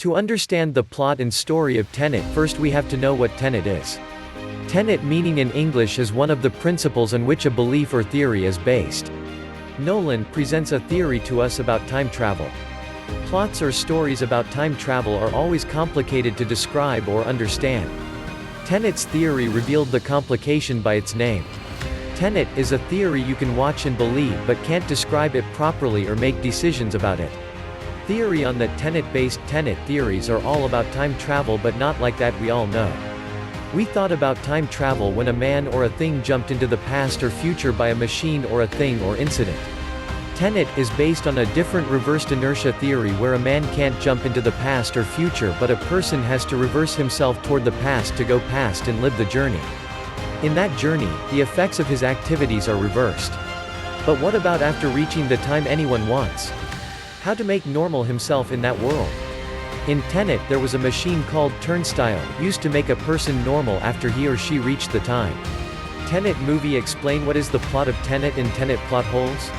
To understand the plot and story of Tenet, first we have to know what tenet is. Tenet meaning in English is one of the principles on which a belief or theory is based. Nolan presents a theory to us about time travel. Plots or stories about time travel are always complicated to describe or understand. Tenet's theory revealed the complication by its name. Tenet is a theory you can watch and believe but can't describe it properly or make decisions about it. Theory on that tenet-based tenet theories are all about time travel, but not like that we all know. We thought about time travel when a man or a thing jumped into the past or future by a machine or a thing or incident. Tenet is based on a different reversed inertia theory where a man can't jump into the past or future, but a person has to reverse himself toward the past to go past and live the journey. In that journey, the effects of his activities are reversed. But what about after reaching the time anyone wants? How to make normal himself in that world? In Tenet there was a machine called turnstile, used to make a person normal after he or she reached the time. Tenet movie explain what is the plot of Tenet and Tenet plot holes?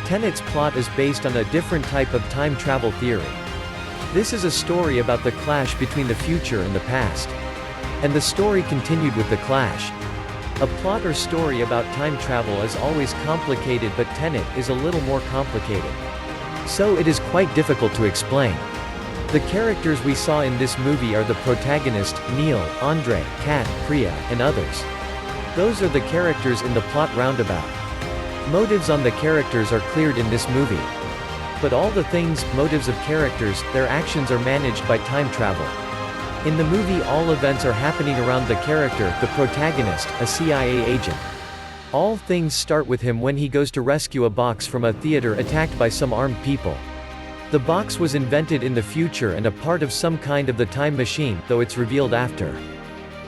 Tenet's plot is based on a different type of time travel theory. This is a story about the clash between the future and the past. And the story continued with the clash. A plot or story about time travel is always complicated, but Tenet is a little more complicated. So it is quite difficult to explain. The characters we saw in this movie are the protagonist, Neil, Andre, Kat, Priya, and others. Those are the characters in the plot roundabout. Motives on the characters are cleared in this movie. But all the things, motives of characters, their actions are managed by time travel. In the movie all events are happening around the character, the protagonist, a CIA agent. All things start with him when he goes to rescue a box from a theater attacked by some armed people. The box was invented in the future and a part of some kind of the time machine, though it's revealed after.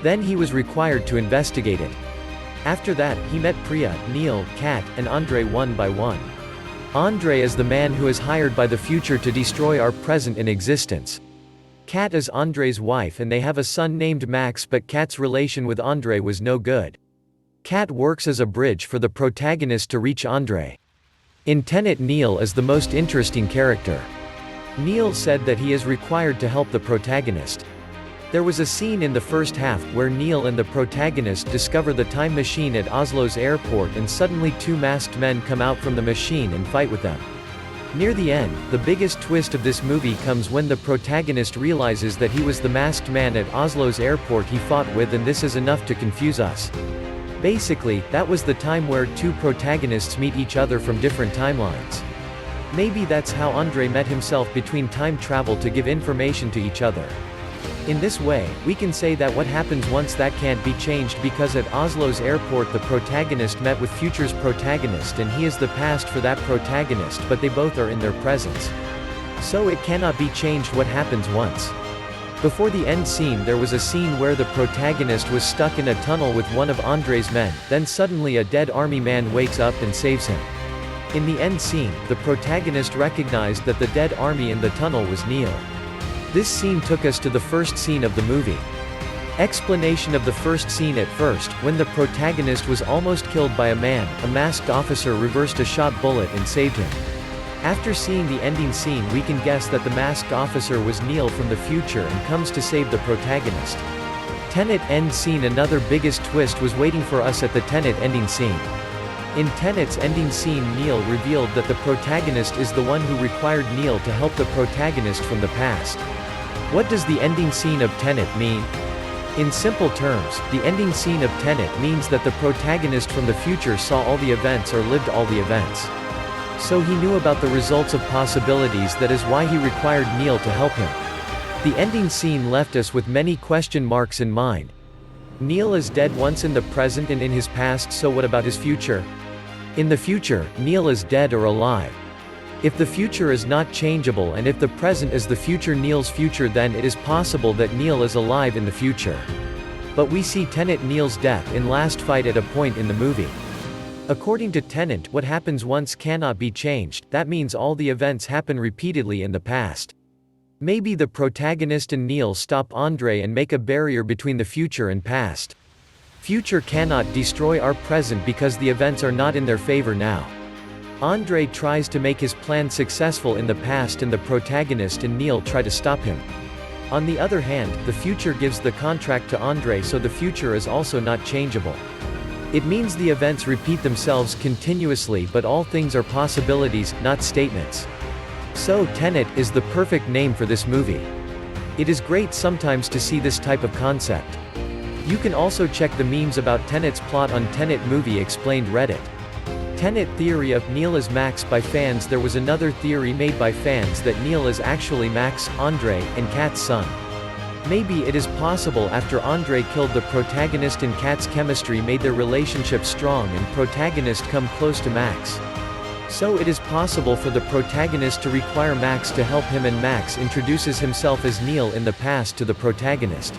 Then he was required to investigate it. After that, he met Priya, Neil, Kat, and Andre one by one. Andre is the man who is hired by the future to destroy our present in existence. Kat is Andre's wife and they have a son named Max, but Kat's relation with Andre was no good. Kat works as a bridge for the protagonist to reach Andre. In Tenet Neil is the most interesting character. Neil said that he is required to help the protagonist. There was a scene in the first half where Neil and the protagonist discover the time machine at Oslo's airport and suddenly two masked men come out from the machine and fight with them. Near the end, the biggest twist of this movie comes when the protagonist realizes that he was the masked man at Oslo's airport he fought with, and this is enough to confuse us. Basically, that was the time where two protagonists meet each other from different timelines. Maybe that's how Andre met himself between time travel to give information to each other. In this way, we can say that what happens once that can't be changed, because at Oslo's airport the protagonist met with future's protagonist and he is the past for that protagonist, but they both are in their presence. So it cannot be changed what happens once. Before the end scene there was a scene where the protagonist was stuck in a tunnel with one of Andre's men, then suddenly a dead army man wakes up and saves him. In the end scene, the protagonist recognized that the dead army in the tunnel was Neil. This scene took us to the first scene of the movie. Explanation of the first scene: at first, when the protagonist was almost killed by a man, a masked officer reversed a shot bullet and saved him. After seeing the ending scene we can guess that the masked officer was Neil from the future and comes to save the protagonist. Tenet end scene: another biggest twist was waiting for us at the Tenet ending scene. In Tenet's ending scene Neil revealed that the protagonist is the one who required Neil to help the protagonist from the past. What does the ending scene of Tenet mean? In simple terms, the ending scene of Tenet means that the protagonist from the future saw all the events or lived all the events. So he knew about the results of possibilities, that is why he required Neil to help him. The ending scene left us with many question marks in mind. Neil is dead once in the present and in his past, so what about his future? In the future, Neil is dead or alive. If the future is not changeable and if the present is the future Neil's future, then it is possible that Neil is alive in the future. But we see Tenet Neil's death in last fight at a point in the movie. According to Tenet, what happens once cannot be changed. That means all the events happen repeatedly in the past. Maybe the protagonist and Neil stop Andre and make a barrier between the future and past. Future cannot destroy our present because the events are not in their favor now. Andre tries to make his plan successful in the past and the protagonist and Neil try to stop him. On the other hand, the future gives the contract to Andre, so the future is also not changeable. It means the events repeat themselves continuously, but all things are possibilities, not statements. So tenet is the perfect name for this movie. It is great sometimes to see this type of concept. You can also check the memes about Tenet's plot on Tenet Movie Explained Reddit. Tenet theory of Neil is Max by fans. There was another theory made by fans that Neil is actually Max, Andre, and Kat's son. Maybe it is possible after Andre killed the protagonist and Kat's chemistry made their relationship strong and protagonist come close to Max. So it is possible for the protagonist to require Max to help him, and Max introduces himself as Neil in the past to the protagonist.